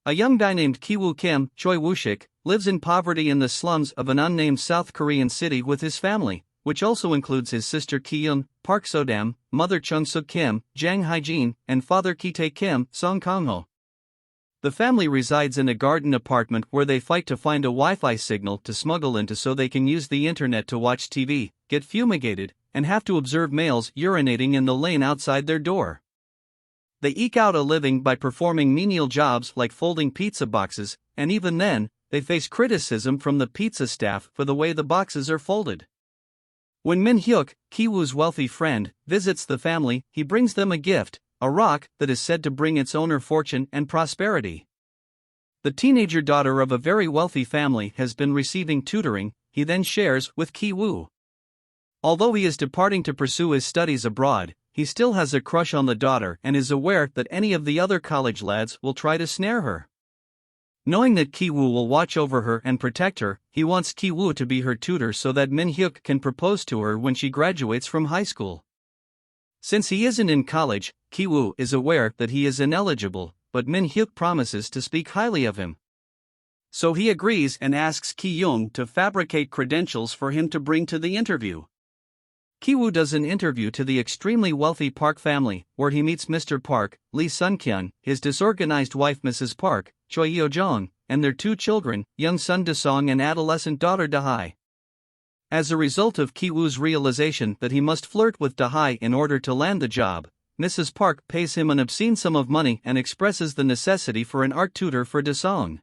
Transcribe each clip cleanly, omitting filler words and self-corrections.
A young guy named Ki-woo Kim, Choi Woo-shik, lives in poverty in the slums of an unnamed South Korean city with his family, which also includes his sister Ki-yoon, Park So-dam, mother Chung-suk Kim, Jang Hae-jin, and father Ki-tae Kim, Song Kang-ho. The family resides in a garden apartment where they fight to find a Wi-Fi signal to smuggle into so they can use the internet to watch TV, get fumigated, and have to observe males urinating in the lane outside their door. They eke out a living by performing menial jobs like folding pizza boxes, and even then, they face criticism from the pizza staff for the way the boxes are folded. When Min-hyuk, Ki-woo's wealthy friend, visits the family, he brings them a gift, a rock that is said to bring its owner fortune and prosperity. The teenager daughter of a very wealthy family has been receiving tutoring, he then shares with Ki-woo. Although he is departing to pursue his studies abroad, he still has a crush on the daughter and is aware that any of the other college lads will try to snare her. Knowing that Ki-woo will watch over her and protect her, he wants Ki-woo to be her tutor so that Min-hyuk can propose to her when she graduates from high school. Since he isn't in college, Ki-woo is aware that he is ineligible, but Min-hyuk promises to speak highly of him. So he agrees and asks Ki-young to fabricate credentials for him to bring to the interview. Ki-woo does an interview to the extremely wealthy Park family, where he meets Mr. Park, Lee Sun-kyun, his disorganized wife Mrs. Park, Choi Yo-jong, and their two children, young son Da-song and adolescent daughter Da-hae. As a result of Ki-woo's realization that he must flirt with Da-hae in order to land the job, Mrs. Park pays him an obscene sum of money and expresses the necessity for an art tutor for Da-song.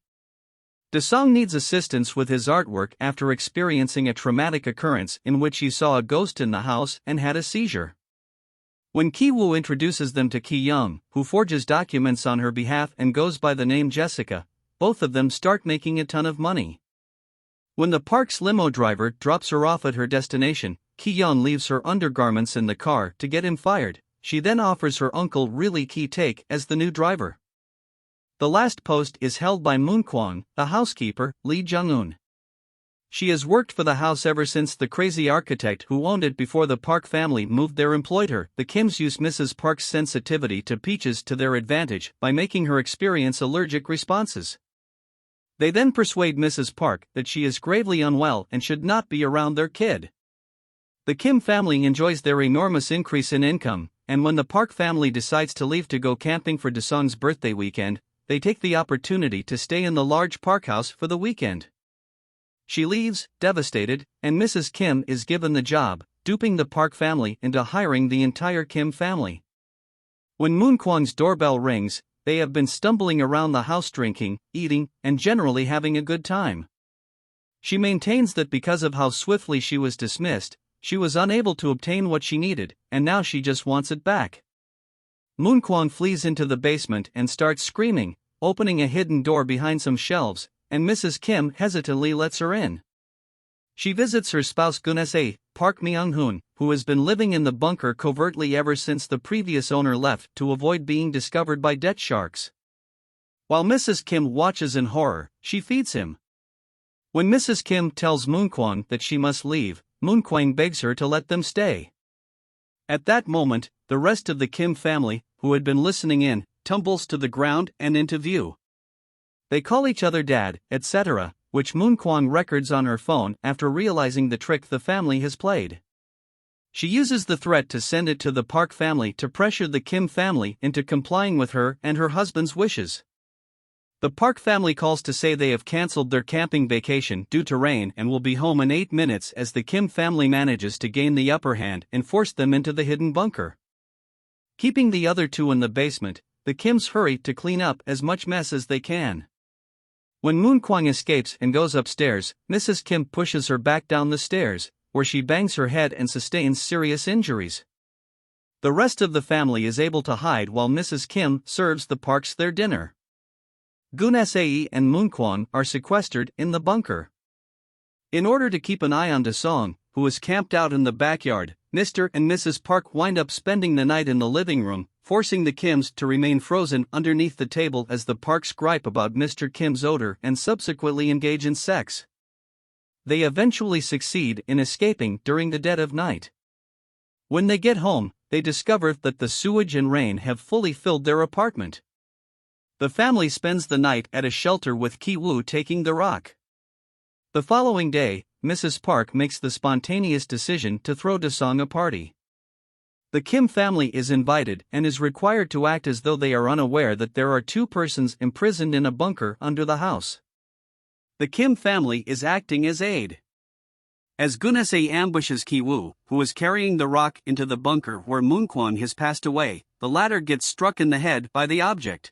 Da-song needs assistance with his artwork after experiencing a traumatic occurrence in which he saw a ghost in the house and had a seizure. When Ki-woo introduces them to Ki-young, who forges documents on her behalf and goes by the name Jessica, both of them start making a ton of money. When the Park's limo driver drops her off at her destination, Ki-young leaves her undergarments in the car to get him fired. She then offers her uncle Lee Ki-tae as the new driver. The last post is held by Moon Kwang, the housekeeper, Lee Jung-un. She has worked for the house ever since the crazy architect who owned it before the Park family moved there employed her. The Kims use Mrs. Park's sensitivity to peaches to their advantage by making her experience allergic responses. They then persuade Mrs. Park that she is gravely unwell and should not be around their kid. The Kim family enjoys their enormous increase in income, and when the Park family decides to leave to go camping for Da-song's birthday weekend, they take the opportunity to stay in the large park house for the weekend. She leaves, devastated, and Mrs. Kim is given the job, duping the Park family into hiring the entire Kim family. When Moon Kwang's doorbell rings, they have been stumbling around the house drinking, eating, and generally having a good time. She maintains that because of how swiftly she was dismissed, she was unable to obtain what she needed, and now she just wants it back. Moon Kwang flees into the basement and starts screaming, opening a hidden door behind some shelves, and Mrs. Kim hesitantly lets her in. She visits her spouse Gun-se, Park Myung-hoon, who has been living in the bunker covertly ever since the previous owner left to avoid being discovered by debt sharks. While Mrs. Kim watches in horror, she feeds him. When Mrs. Kim tells Moon Kwang that she must leave, Moon Kwang begs her to let them stay. At that moment, the rest of the Kim family, who had been listening in, tumbles to the ground and into view. They call each other dad, etc., which Moon Kwang records on her phone after realizing the trick the family has played. She uses the threat to send it to the Park family to pressure the Kim family into complying with her and her husband's wishes. The Park family calls to say they have cancelled their camping vacation due to rain and will be home in 8 minutes as the Kim family manages to gain the upper hand and force them into the hidden bunker. Keeping the other two in the basement, the Kims hurry to clean up as much mess as they can. When Moon Kwang escapes and goes upstairs, Mrs. Kim pushes her back down the stairs, where she bangs her head and sustains serious injuries. The rest of the family is able to hide while Mrs. Kim serves the Parks their dinner. Gun-se and Moon Kwang are sequestered in the bunker. In order to keep an eye on Da-song, who is camped out in the backyard, Mr. and Mrs. Park wind up spending the night in the living room, forcing the Kims to remain frozen underneath the table as the Parks gripe about Mr. Kim's odor and subsequently engage in sex. They eventually succeed in escaping during the dead of night. When they get home, they discover that the sewage and rain have fully filled their apartment. The family spends the night at a shelter with Ki-woo taking the rock. The following day, Mrs. Park makes the spontaneous decision to throw Do-sung a party. The Kim family is invited and is required to act as though they are unaware that there are two persons imprisoned in a bunker under the house. The Kim family is acting as aid. As Gun-se ambushes Ki-woo, who is carrying the rock, into the bunker where Moon-kwon has passed away, the latter gets struck in the head by the object.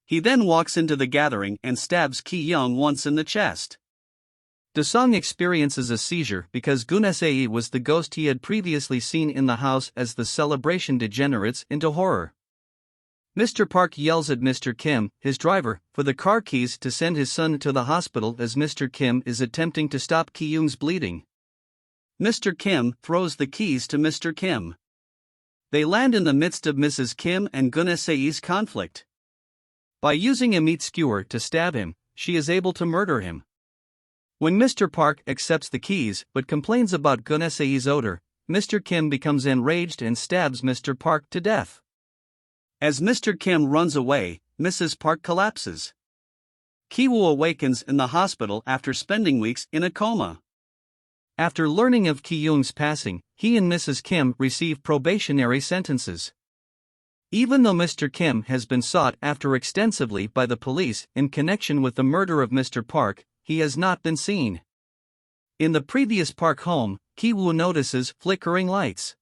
He then walks into the gathering and stabs Ki-young once in the chest. Do-sung experiences a seizure because Gun-se was the ghost he had previously seen in the house as the celebration degenerates into horror. Mr. Park yells at Mr. Kim, his driver, for the car keys to send his son to the hospital as Mr. Kim is attempting to stop Ki-young's bleeding. Mr. Kim throws the keys to Mr. Kim. They land in the midst of Mrs. Kim and Gun-se's conflict. By using a meat skewer to stab him, she is able to murder him. When Mr. Park accepts the keys but complains about Gun-se's odor, Mr. Kim becomes enraged and stabs Mr. Park to death. As Mr. Kim runs away, Mrs. Park collapses. Ki-woo awakens in the hospital after spending weeks in a coma. After learning of Ki-young's passing, he and Mrs. Kim receive probationary sentences. Even though Mr. Kim has been sought after extensively by the police in connection with the murder of Mr. Park, he has not been seen. In the previous Park home, Ki-woo notices flickering lights.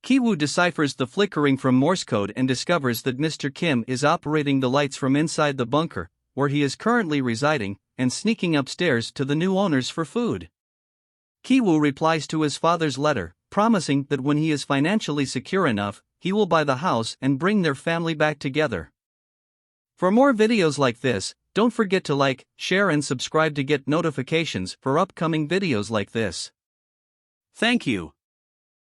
Ki-woo deciphers the flickering from Morse code and discovers that Mr. Kim is operating the lights from inside the bunker, where he is currently residing, and sneaking upstairs to the new owners for food. Ki-woo replies to his father's letter, promising that when he is financially secure enough, he will buy the house and bring their family back together. For more videos like this, don't forget to like, share and subscribe to get notifications for upcoming videos like this. Thank you.